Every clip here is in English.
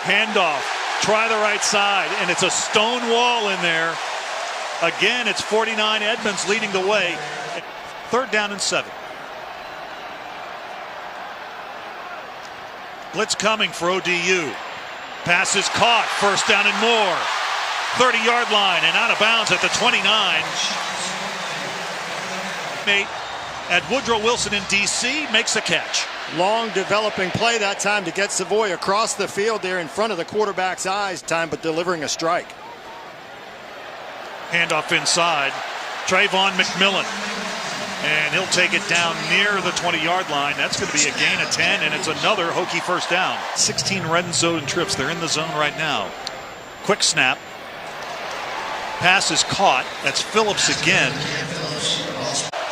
Handoff, try the right side, and it's a stone wall in there. Again, it's 49 Edmonds leading the way. 3rd down and 7. Blitz coming for ODU. Pass is caught, 1st down and more. 30-yard line and out of bounds at the 29. At Woodrow Wilson in D.C. makes a catch. Long developing play that time to get Savoy across the field there in front of the quarterback's eyes, but delivering a strike. Handoff inside. Trayvon McMillan. And he'll take it down near the 20-yard line. That's going to be a gain of 10, and it's another Hokie 1st down. 16 red zone trips. They're in the zone right now. Quick snap. Pass is caught. That's Phillips again.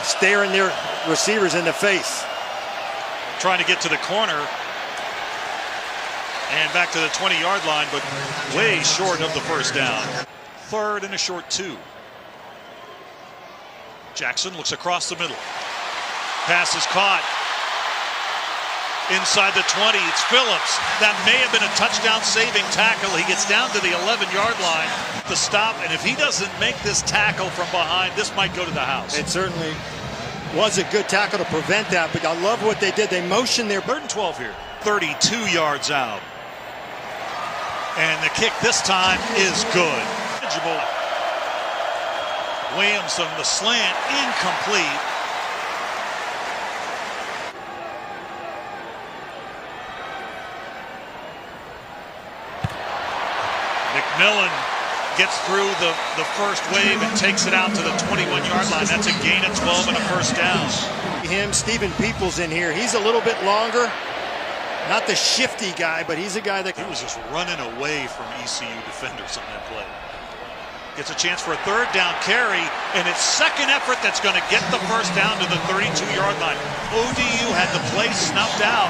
Staring their receivers in the face. Trying to get to the corner. And back to the 20-yard line, but way short of the 1st down. 3rd and a short 2. Jackson looks across the middle. Pass is caught. Inside the 20, it's Phillips. That may have been a touchdown-saving tackle. He gets down to the 11-yard line to stop, and if he doesn't make this tackle from behind, this might go to the house. It certainly was a good tackle to prevent that, but I love what they did. They motioned their 3rd and 12 here. 32 yards out. And the kick this time is good. Williams on the slant, incomplete. McMillan gets through the first wave and takes it out to the 21-yard line. That's a gain of 12 and a 1st down. Stephen Peoples in here. He's a little bit longer. Not the shifty guy, but he's a guy that... He was just running away from ECU defenders on that play. Gets a chance for a 3rd down carry, and it's second effort that's going to get the 1st down to the 32-yard line. ODU had the play snuffed out.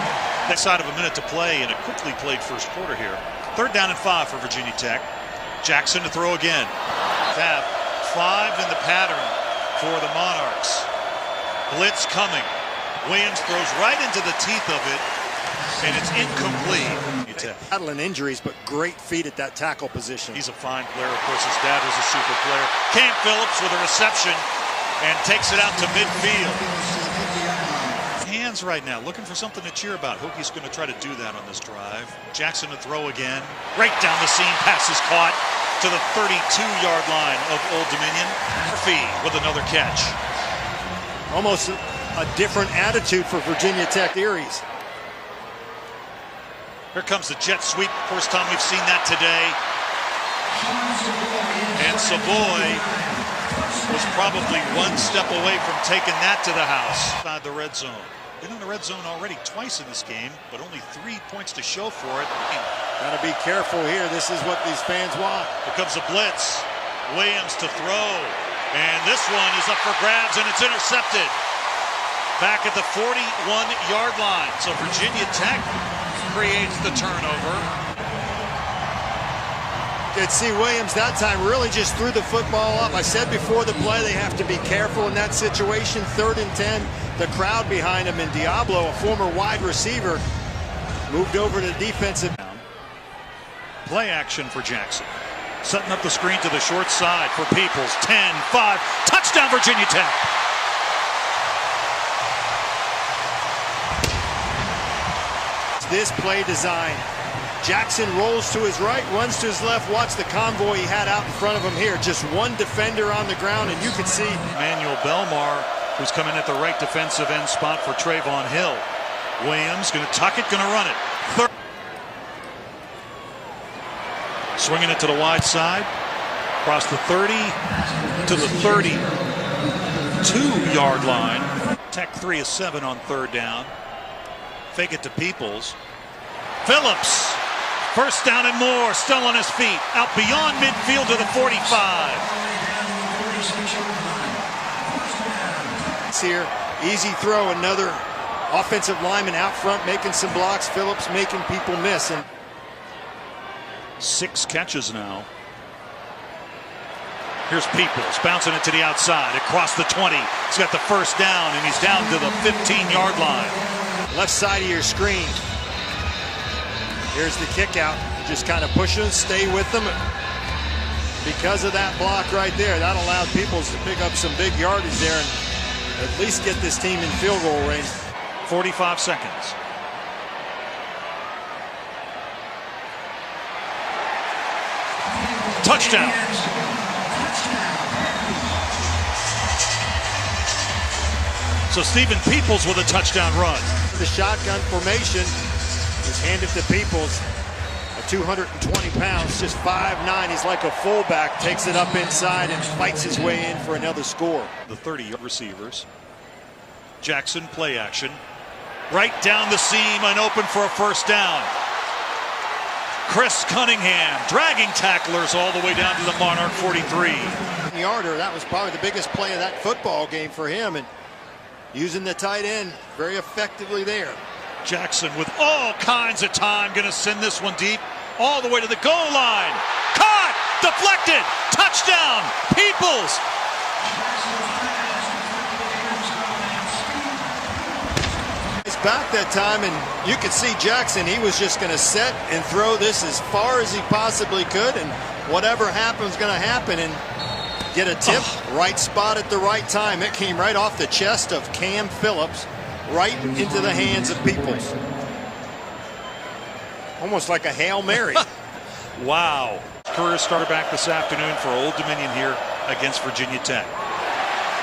Next side of a minute to play in a quickly played 1st quarter here. 3rd down and 5 for Virginia Tech. Jackson to throw again. Tap 5 in the pattern for the Monarchs. Blitz coming. Williams throws right into the teeth of it, and it's incomplete. Battling injuries, but great feet at that tackle position. He's a fine player. Of course, his dad was a super player. Cam Phillips with a reception and takes it out to midfield. Hands right now, looking for something to cheer about. Hokies going to try to do that on this drive. Jackson to throw again. Right down the seam, pass is caught to the 32-yard line of Old Dominion. Murphy with another catch. Almost a different attitude for Virginia Tech theories. Here comes the jet sweep. First time we've seen that today. And Savoy was probably one step away from taking that to the house. Inside the red zone. Been in the red zone already twice in this game, but only 3 points to show for it. Gotta be careful here. This is what these fans want. Here comes a blitz. Williams to throw. And this one is up for grabs, and it's intercepted. Back at the 41-yard line. So Virginia Tech creates the turnover. You could see Williams that time really just threw the football up. I said before the play they have to be careful in that situation. 3rd and 10, the crowd behind him, and Diablo, a former wide receiver, moved over to defensive. Play action for Jackson. Setting up the screen to the short side for Peoples. 10-5, touchdown Virginia Tech. This play design. Jackson rolls to his right, runs to his left. Watch the convoy he had out in front of him here. Just one defender on the ground, and you can see Emmanuel Belmar, who's coming at the right defensive end spot for Trayvon Hill. Williams going to tuck it, going to run it. Swinging it to the wide side. Across the 30 to the 32-yard line. Tech 3 of 7 on 3rd down. Fake it to Peoples. Phillips, 1st down and more, still on his feet, out beyond midfield to the 45. It's here, easy throw, another offensive lineman out front making some blocks. Phillips making people miss. And 6 catches now Here's Peoples bouncing it to the outside across the 20. He's got the first down, and he's down to the 15-yard line. Left side of your screen. Here's the kick out. Just kind of push them, stay with them. Because of that block right there, that allowed Peoples to pick up some big yardage there and at least get this team in field goal range. 45 seconds. Touchdowns. So Stephen Peoples with a touchdown run. The shotgun formation is handed to Peoples. At 220 pounds, just 5'9". He's like a fullback. Takes it up inside and fights his way in for another score. The 30 receivers. Jackson play action. Right down the seam and open for a first down. Chris Cunningham dragging tacklers all the way down to the Monarch 43. Yarder, that was probably the biggest play of that football game for him, and using the tight end very effectively there. Jackson with all kinds of time, going to send this one deep all the way to the goal line. Caught, deflected, touchdown, Peoples. He's back that time, and you could see Jackson. He was just going to set and throw this as far as he possibly could, and whatever happens going to happen, and get a tip, right spot at the right time. It came right off the chest of Cam Phillips, right into the hands of Peoples. Almost like a Hail Mary. Wow. Career starter back this afternoon for Old Dominion here against Virginia Tech.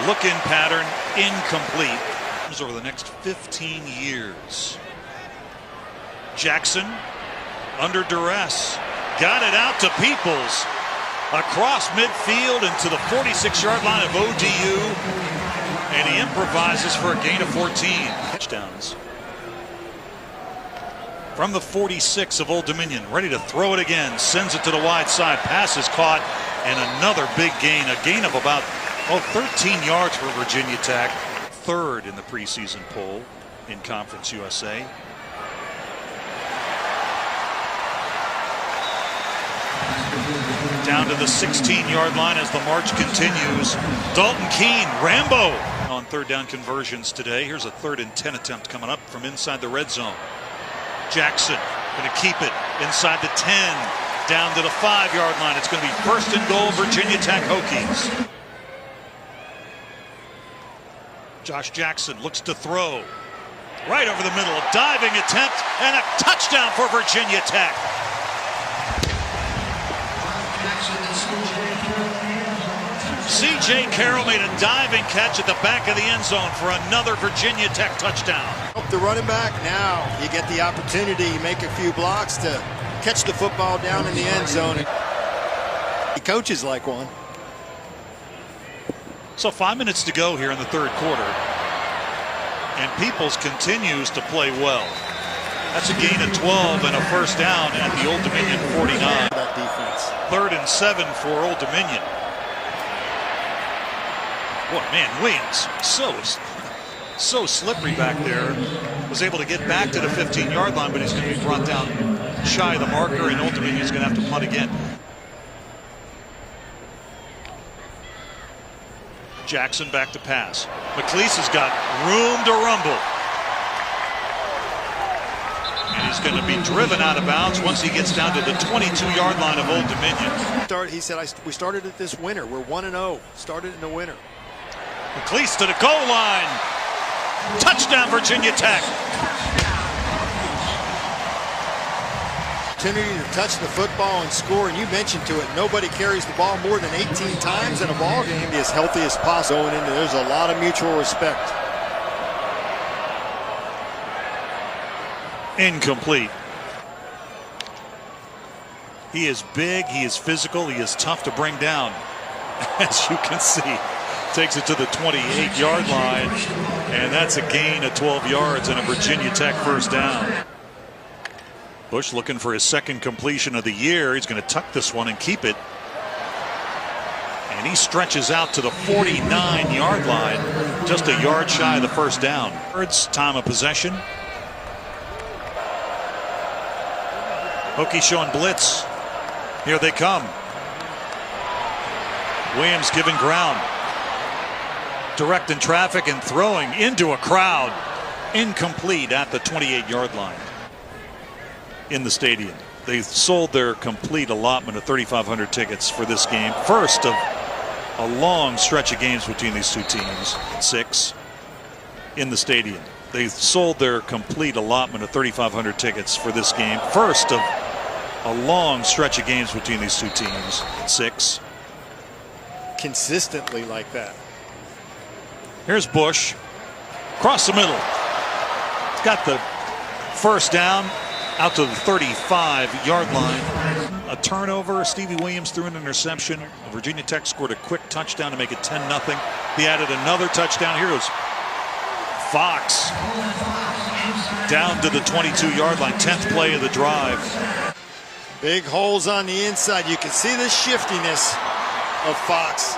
Look-in pattern, incomplete. Over the next 15 years. Jackson under duress. Got it out to Peoples. Across midfield into the 46-yard line of ODU. And he improvises for a gain of 14. Touchdowns. From the 46 of Old Dominion, ready to throw it again. Sends it to the wide side. Pass is caught. And another big gain. A gain of about 13 yards for Virginia Tech. Third in the preseason poll in Conference USA. Down to the 16-yard line as the march continues. Dalton Keene, Rambo on third down conversions today. Here's a 3rd and 10 attempt coming up from inside the red zone. Jackson going to keep it inside the 10, down to the 5-yard line. It's going to be 1st and goal, Virginia Tech Hokies. Josh Jackson looks to throw. Right over the middle, a diving attempt and a touchdown for Virginia Tech. C.J. Carroll made a diving catch at the back of the end zone for another Virginia Tech touchdown. Help the running back. Now you get the opportunity, you make a few blocks to catch the football down in the end zone. He coaches like one. So 5 minutes to go here in the third quarter. And Peoples continues to play well. That's a gain of 12 and a first down at the Old Dominion 49. That defense. 3rd and 7 for Old Dominion. Boy, man, Williams, so slippery back there. Was able to get back to the 15-yard line, but he's going to be brought down shy of the marker, and Old Dominion is going to have to punt again. Jackson back to pass. McLeese has got room to rumble. And he's going to be driven out of bounds once he gets down to the 22-yard line of Old Dominion. He said, we started it this winter. We're 1-0. Started in the winter. McLeese to the goal line. Touchdown, Virginia Tech. Opportunity to touch the football and score, and you mentioned to it, nobody carries the ball more than 18 times in a ball game. Be as healthy as possible going into. There's a lot of mutual respect. Incomplete. He is big, he is physical, he is tough to bring down. As you can see, takes it to the 28-yard line, and that's a gain of 12 yards and a Virginia Tech first down. Bush looking for his 2nd completion of the year. He's going to tuck this one and keep it. And he stretches out to the 49-yard line, just a yard shy of the first down. Time of possession. Hokies showing blitz. Here they come. Williams giving ground. Directing traffic and throwing into a crowd. Incomplete at the 28-yard line in the stadium. They sold their complete allotment of 3,500 tickets for this game. First of a long stretch of games between these two teams. 6 in the stadium. They sold their complete allotment of 3,500 tickets for this game. First of a long stretch of games between these two teams. 6. Consistently like that. Here's Bush. Across the middle. Got the first down out to the 35-yard line. A turnover. Stevie Williams threw an interception. Virginia Tech scored a quick touchdown to make it 10-0. He added another touchdown. Here goes Fox down to the 22-yard line. 10th play of the drive. Big holes on the inside. You can see the shiftiness of Fox.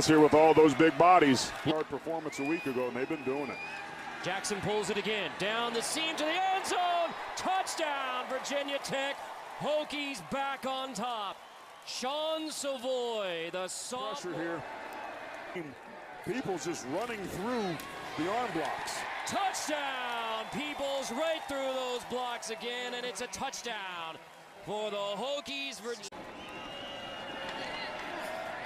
Here with all those big bodies. Hard performance a week ago, and they've been doing it. Jackson pulls it again. Down the seam to the end zone. Touchdown, Virginia Tech. Hokies back on top. Sean Savoy, the sophomore. Pressure here. People's just running through the arm blocks. Touchdown. People's right through those blocks again, and it's a touchdown for the Hokies.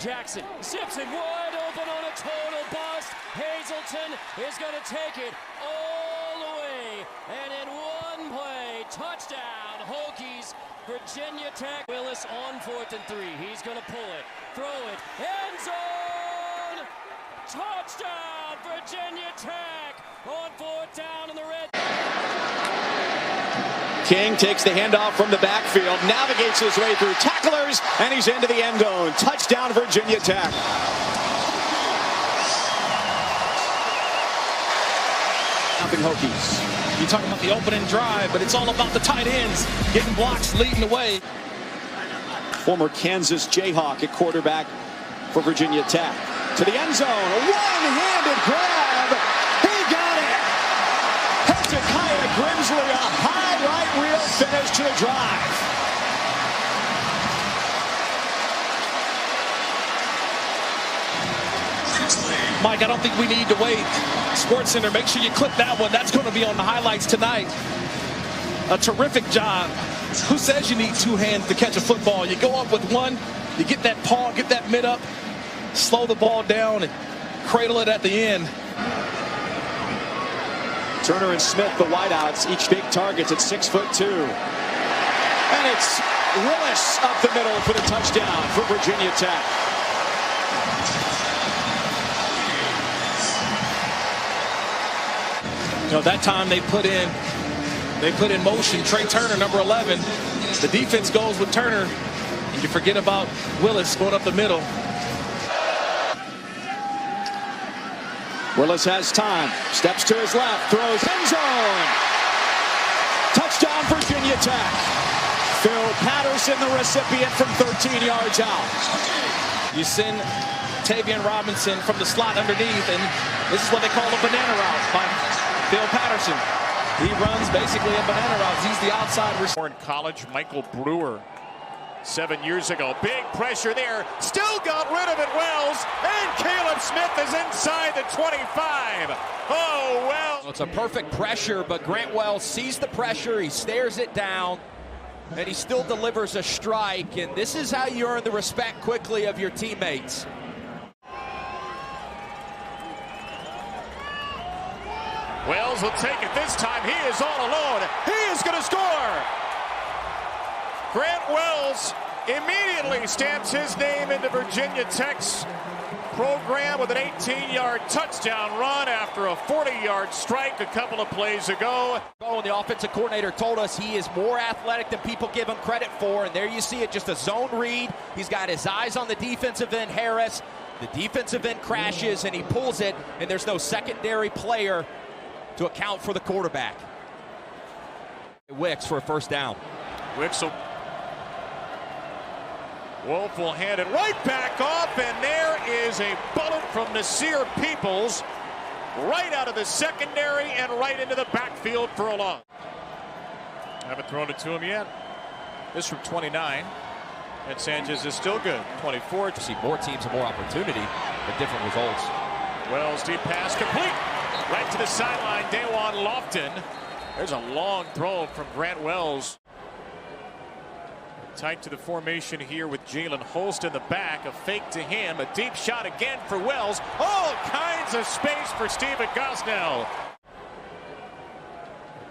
Jackson, Simpson wide open on a total bust. Hazelton is going to take it all the way. And in one play, touchdown, Hokies, Virginia Tech. Willis on 4th and 3. He's going to pull it, throw it, end zone! Touchdown, Virginia Tech on 4th down in the red. King takes the handoff from the backfield, navigates his way through tacklers, and he's into the end zone. Touchdown, Virginia Tech. Nothing Hokies. You talk about the opening drive, but it's all about the tight ends getting blocks, leading the way. Former Kansas Jayhawk at quarterback for Virginia Tech. To the end zone, a one-handed grab. He got it. Hezekiah Grimsley, a high right wheel finish to the drive. Mike, I don't think we need to wait. Sports Center, make sure you clip that one. That's going to be on the highlights tonight. A terrific job. Who says you need two hands to catch a football? You go up with one, you get that paw, get that mid up, slow the ball down, and cradle it at the end. Turner and Smith, the wideouts, each big targets at 6'2". And it's Willis up the middle for the touchdown for Virginia Tech. You know, that time they put in motion Trey Turner, number 11. The defense goes with Turner, and you forget about Willis going up the middle. Willis has time, steps to his left, throws end zone. Touchdown, Virginia Tech. Phil Patterson, the recipient, from 13 yards out. You send Tavian Robinson from the slot underneath, and this is what they call a banana route by Phil Patterson. He runs basically a banana route. He's the outside receiver. In college, Michael Brewer 7 years ago. Big pressure there. Still got rid of it, Wells. And Caleb Smith is inside the 25. Oh, Wells. It's a perfect pressure, but Grant Wells sees the pressure. He stares it down, and he still delivers a strike. And this is how you earn the respect quickly of your teammates. Wells will take it this time. He is all alone. He is going to score. Grant Wells immediately stamps his name into Virginia Tech's program with an 18-yard touchdown run after a 40-yard strike a couple of plays ago. Oh, the offensive coordinator told us he is more athletic than people give him credit for, and there you see it, just a zone read. He's got his eyes on the defensive end, Harris. The defensive end crashes, and he pulls it, and there's no secondary player to account for the quarterback. Wicks for a first down. Wicks will Wolf will hand it right back off, and there is a bullet from Nasir Peoples right out of the secondary and right into the backfield for a loss. Haven't thrown it to him yet. This from 29. And Sanchez is still good. 24. To see more teams and more opportunity, but different results. Wells deep pass complete. Right to the sideline. Dawan Lofton. There's a long throw from Grant Wells. Tight to the formation here with Jalen Holst in the back. A fake to him. A deep shot again for Wells. All kinds of space for Stephen Gosnell.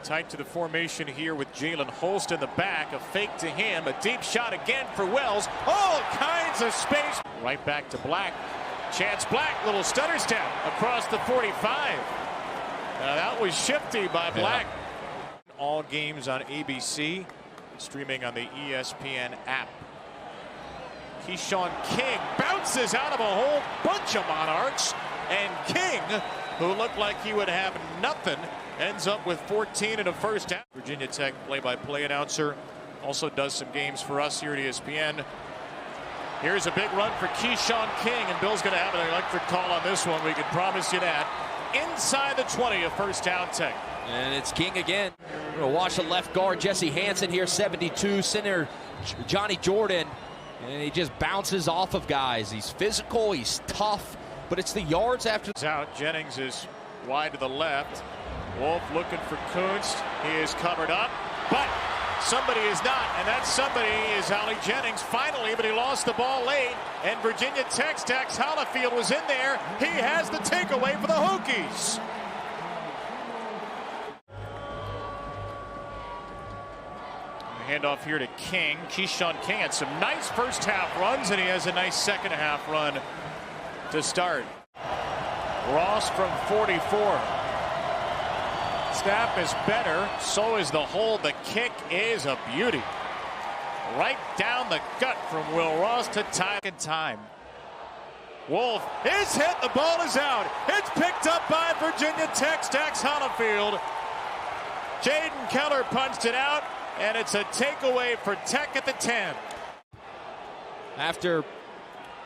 Tight to the formation here with Jalen Holst in the back. A fake to him. A deep shot again for Wells. All kinds of space. Right back to Black. Chance Black. Little stutter step across the 45. That was shifty by Black. Yeah. All games on ABC. Streaming on the ESPN app. Keyshawn King bounces out of a whole bunch of Monarchs. And King, who looked like he would have nothing, ends up with 14 and a first down. Virginia Tech play-by-play announcer also does some games for us here at ESPN. Here's a big run for Keyshawn King, and Bill's going to have an electric call on this one. We can promise you that. Inside the 20, a first down Tech. And it's King again. We're going to watch the left guard, Jesse Hansen here, 72. Center, Johnny Jordan. And he just bounces off of guys. He's physical, he's tough, but it's the yards after. Out. Jennings is wide to the left. Wolf looking for Kunst. He is covered up, but somebody is not, and that somebody is Ollie Jennings finally, but he lost the ball late, and Virginia Tech's Tex Hollifield was in there. He has the takeaway for the Hokies. Handoff here to King. Keyshawn King had some nice first half runs, and he has a nice second half run to start. Ross from 44. Snap is better, so is the hold. The kick is a beauty. Right down the gut from Will Ross to tie in time. Wolf is hit, the ball is out. It's picked up by Virginia Tech's Tex Hollifield. Jaden Keller punched it out, and it's a takeaway for Tech at the 10. After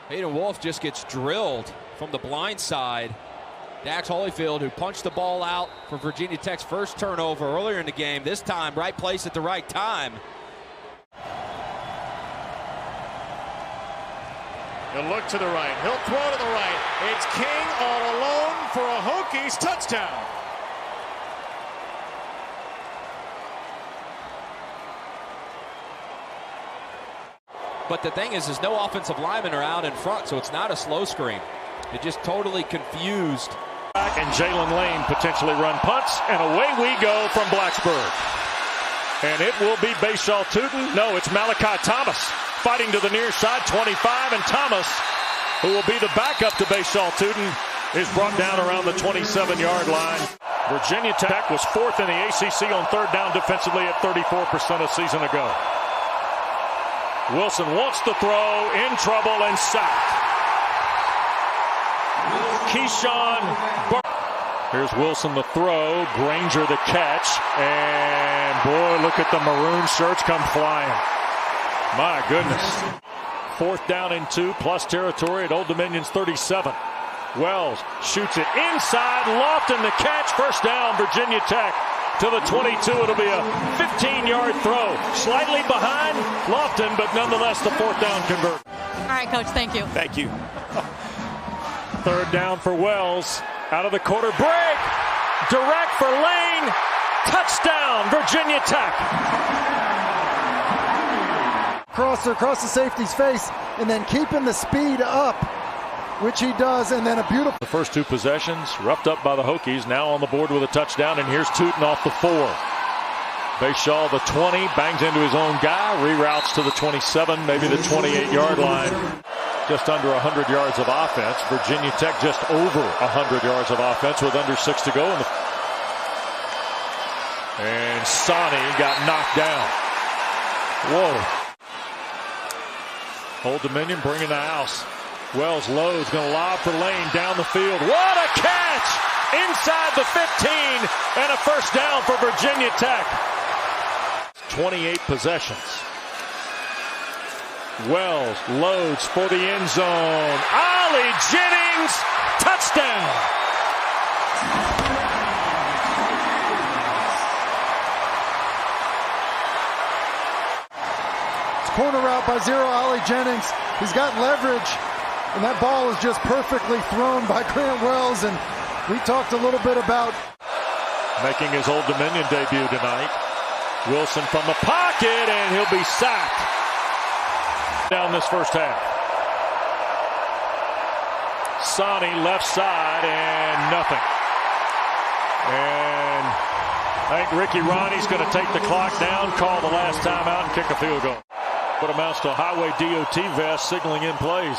Hayden Wolf just gets drilled from the blind side, Dax Holyfield, who punched the ball out for Virginia Tech's first turnover earlier in the game, this time right place at the right time. He'll look to the right. He'll throw to the right. It's King all alone for a Hokies touchdown. But the thing is no offensive linemen are out in front, so it's not a slow screen. It just totally confused. And Jalen Lane potentially run punts, and away we go from Blacksburg. And it will be Bashaw Tootin. No, it's Malachi Thomas fighting to the near side, 25, and Thomas, who will be the backup to Bashaw Tootin, is brought down around the 27-yard line. Virginia Tech was fourth in the ACC on third down defensively at 34% a season ago. Wilson wants to throw, in trouble, and sacked. Keyshawn. Here's Wilson the throw, Granger the catch, and boy, look at the maroon shirts come flying. My goodness. Fourth down and 2 plus territory at Old Dominion's 37. Wells shoots it inside, Lofton the catch, first down Virginia Tech. To the 22, it'll be a 15-yard throw. Slightly behind Lofton, but nonetheless the fourth down convert. All right, Coach, thank you. Thank you. Third down for Wells. Out of the quarter break. Direct for Lane. Touchdown, Virginia Tech. Across the safety's face, and then keeping the speed up, which he does, and then a beautiful. The first two possessions roughed up by the Hokies, now on the board with a touchdown, and here's Tootin off the 4. Bashaw, the 20, bangs into his own guy, reroutes to the 27, maybe the 28-yard line. Just under 100 yards of offense. Virginia Tech just over 100 yards of offense with under 6 to go. And Sonny got knocked down. Whoa. Old Dominion bringing the house. Wells lows, going to lob for Lane down the field. What a catch! Inside the 15, and a first down for Virginia Tech. 28 possessions. Wells loads for the end zone. Ollie Jennings, touchdown. Corner route by zero, Ollie Jennings. He's got leverage, and that ball is just perfectly thrown by Grant Wells. And we talked a little bit about making his Old Dominion debut tonight. Wilson from the pocket, and he'll be sacked down this first half. Sonny left side, and nothing. And I think Ricky Ronnie's going to take the clock down, call the last timeout, and kick a field goal. What amounts to a highway DOT vest signaling in plays.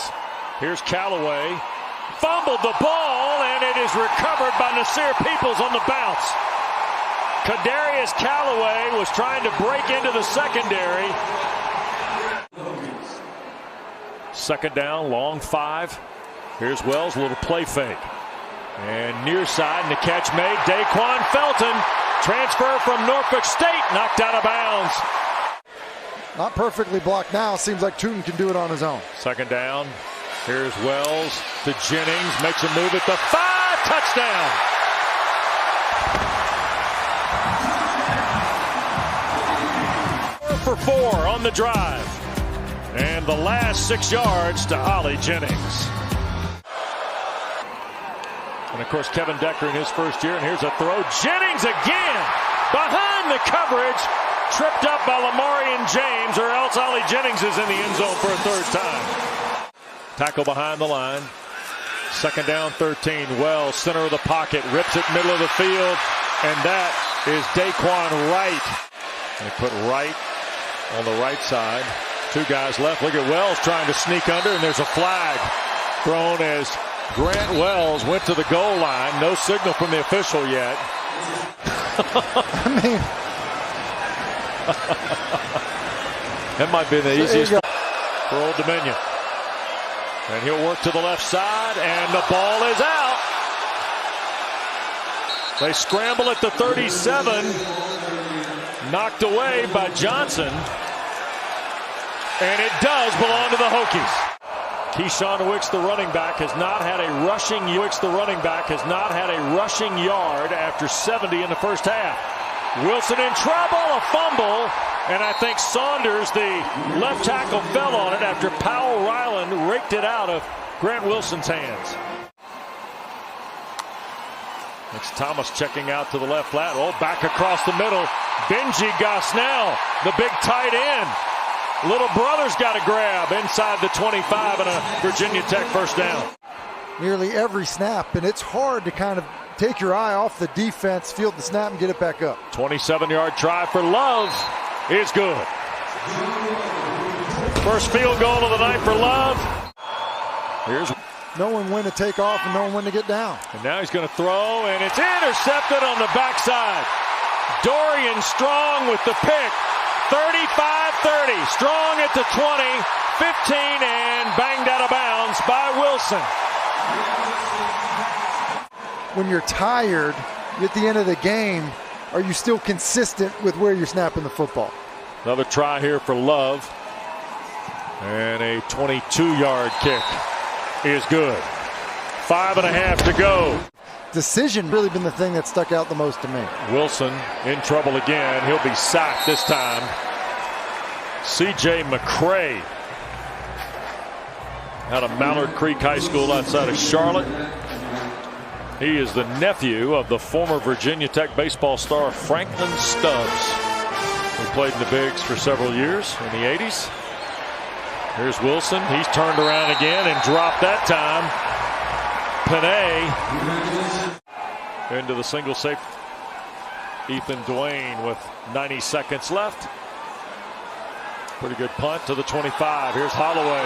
Here's Callaway. Fumbled the ball, and it is recovered by Nasir Peoples on the bounce. Kadarius Callaway was trying to break into the secondary. Second down, long 5. Here's Wells, a little play fake. And near side, and the catch made. Daquan Felton, transfer from Norfolk State, knocked out of bounds. not perfectly blocked now. Seems like Tootin can do it on his own. Second down. Here's Wells to Jennings. Makes a move at the 5. Touchdown. For 4 on the drive. And the last 6 yards to Ollie Jennings. And of course Kevin Decker in his first year. And here's a throw. Jennings again. Behind the coverage. Tripped up by Lamarian James, or else Ollie Jennings is in the end zone for a third time. Tackle behind the line. Second down, 13. Wells, center of the pocket, rips it middle of the field, and that is Daquan Wright. They put Wright on the right side. 2 guys left. Look at Wells trying to sneak under, and there's a flag thrown as Grant Wells went to the goal line. No signal from the official yet. I mean, that might be the easiest for Old Dominion. And he'll work to the left side, and the ball is out. They scramble at the 37. Knocked away by Johnson. And it does belong to the Hokies. Keyshawn Wicks, the running back, has not had a rushing yard after 70 in the first half. Wilson in trouble, a fumble, and I think Saunders, the left tackle, fell on it after Powell Ryland raked it out of Grant Wilson's hands. It's Thomas checking out to the left flat. Oh, back across the middle. Benji Gosnell, the big tight end. Little brother's got a grab inside the 25 and a Virginia Tech first down. Nearly every snap, and it's hard to kind of take your eye off the defense, field the snap, and get it back up. 27-yard try for Love is good. First field goal of the night for Love. Here's knowing when to take off and knowing when to get down. And now he's going to throw, and it's intercepted on the backside. Dorian Strong with the pick. 35-30. Strong at the 20, 15, and banged out of bounds by Wilson. When you're tired at the end of the game, are you still consistent with where you're snapping the football? Another try here for Love. And a 22-yard kick is good. 5.5 to go. Decision really been the thing that stuck out the most to me. Wilson in trouble again. He'll be sacked this time. C.J. McCray out of Mallard Creek High School outside of Charlotte. He is the nephew of the former Virginia Tech baseball star Franklin Stubbs, who played in the Bigs for several years in the 80s. Here's Wilson. He's turned around again and dropped that time. Panay into the single safety. Ethan Dwayne with 90 seconds left. Pretty good punt to the 25. Here's Holloway.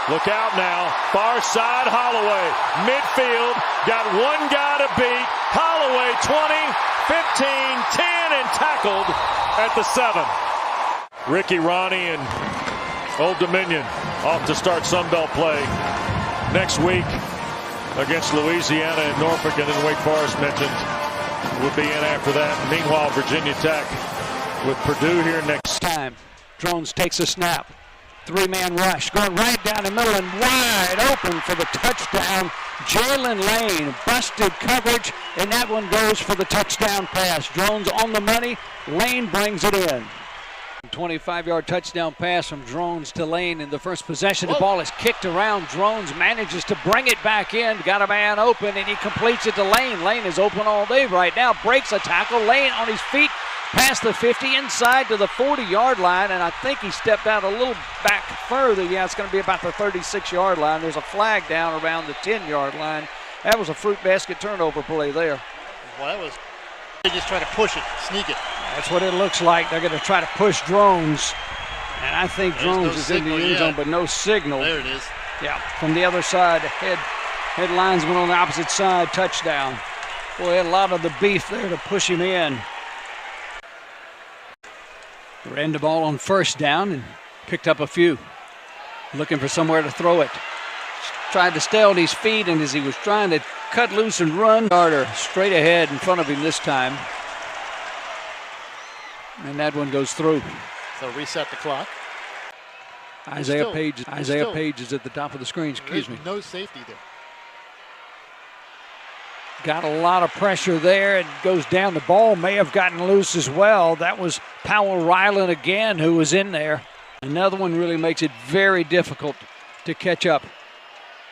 Look out now. Far side Holloway. Midfield. Got one guy to beat. Holloway 20, 15, 10, and tackled at the 7. Ricky Ronnie and Old Dominion off to start Sunbelt play next week against Louisiana and Norfolk, and then Wake Forest mentioned will be in after that. Meanwhile, Virginia Tech with Purdue here next time. Drones takes a snap. Three-man rush, going right down the middle and wide open for the touchdown. Jalen Lane, busted coverage, and that one goes for the touchdown pass. Drones on the money, Lane brings it in. 25-yard touchdown pass from Drones to Lane in the first possession. The ball is kicked around. Drones manages to bring it back in, got a man open, and he completes it to Lane. Lane is open all day right now, breaks a tackle. Lane on his feet, past the 50, inside to the 40-yard line, and I think he stepped out a little back further. Yeah, it's going to be about the 36-yard line. There's a flag down around the 10-yard line. That was a fruit basket turnover play there. Well, that was, they just try to push it, sneak it. That's what it looks like. They're going to try to push Drones, and I think Drones is in the end zone, but no signal. There it is. Yeah, from the other side, head linesman on the opposite side, touchdown. Boy, had a lot of the beef there to push him in. Ran the ball on first down and picked up a few. Looking for somewhere to throw it. Tried to stay on his feet, and as he was trying to cut loose and run, Carter straight ahead in front of him this time. And that one goes through. So reset the clock. Isaiah Page is at the top of the screen. Excuse me. No safety there. Got a lot of pressure there and goes down. The ball may have gotten loose as well. That was Powell Ryland again who was in there. Another one really makes it very difficult to catch up.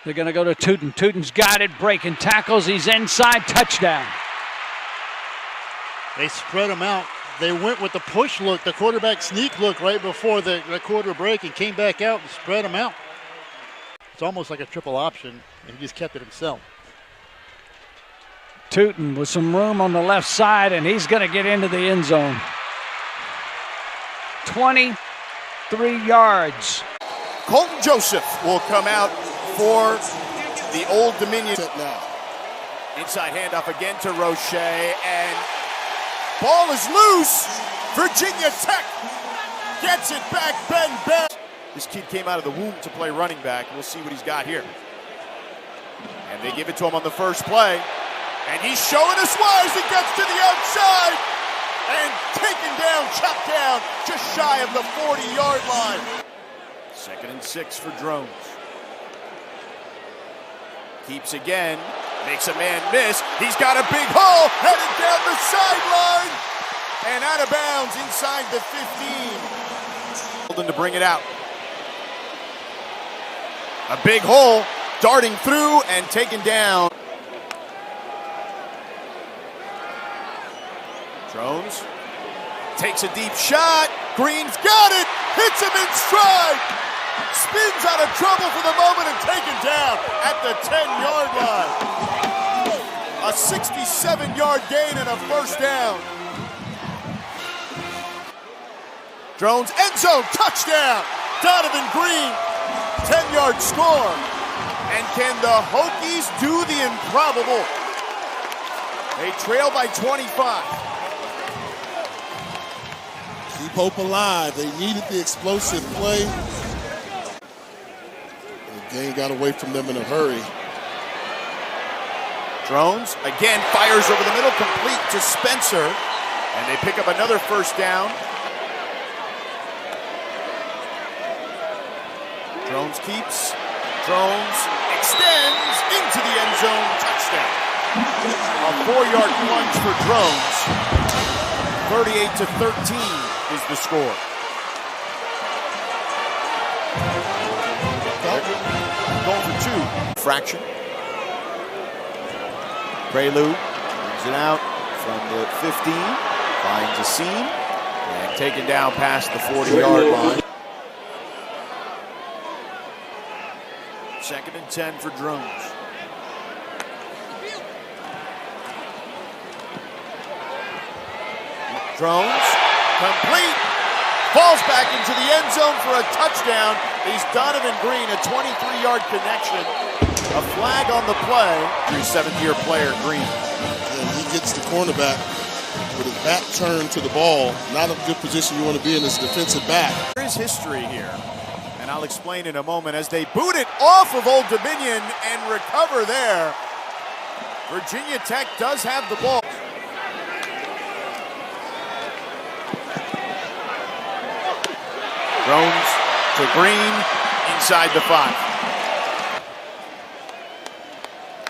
They're going to go to Tootin. Tootin's got it, breaking tackles. He's inside, touchdown. They spread him out. They went with the push look, the quarterback sneak look right before the quarter break and came back out and spread him out. It's almost like a triple option, and he just kept it himself. Tootin with some room on the left side, and he's going to get into the end zone. 23 yards. Colton Joseph will come out for the Old Dominion. Inside handoff again to Roche, and ball is loose. Virginia Tech gets it back. Ben. This kid came out of the womb to play running back. We'll see what he's got here. And they give it to him on the first play. And he's showing us why as he gets to the outside. And taken down, chopped down, just shy of the 40-yard line. 2nd and 6 for Drones. Keeps again, makes a man miss. He's got a big hole, headed down the sideline. And out of bounds inside the 15. To bring it out. A big hole, darting through and taken down. Drones takes a deep shot. Green's got it. Hits him in stride. Spins out of trouble for the moment and taken down at the 10-yard line. A 67-yard gain and a first down. Drones end zone touchdown. Donovan Green, 10-yard score. And can the Hokies do the improbable? They trail by 25. Keep hope alive. They needed the explosive play. The game got away from them in a hurry. Drones again fires over the middle, complete to Spencer. And they pick up another first down. Drones keeps. Drones extends into the end zone. Touchdown. A 4-yard plunge for Drones. 38-13 is the score. Going for 2. Fraction. Prelude brings it out from the 15. Finds a seam. And taken down past the 40-yard line. 2nd and 10 for Drones. Drones, complete, falls back into the end zone for a touchdown. He's Donovan Green, a 23-yard connection. A flag on the play. 7th-year player, Green. And he gets the cornerback with his back turned to the ball. Not a good position you want to be in as defensive back. There is history here, and I'll explain in a moment as they boot it off of Old Dominion and recover there. Virginia Tech does have the ball. Drones to Green inside the 5.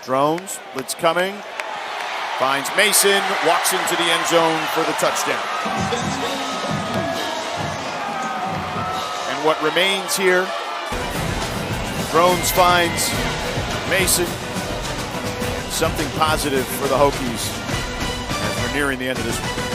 Drones, blitz coming. Finds Mason, walks into the end zone for the touchdown. And what remains here, Drones finds Mason. Something positive for the Hokies as we're nearing the end of this one.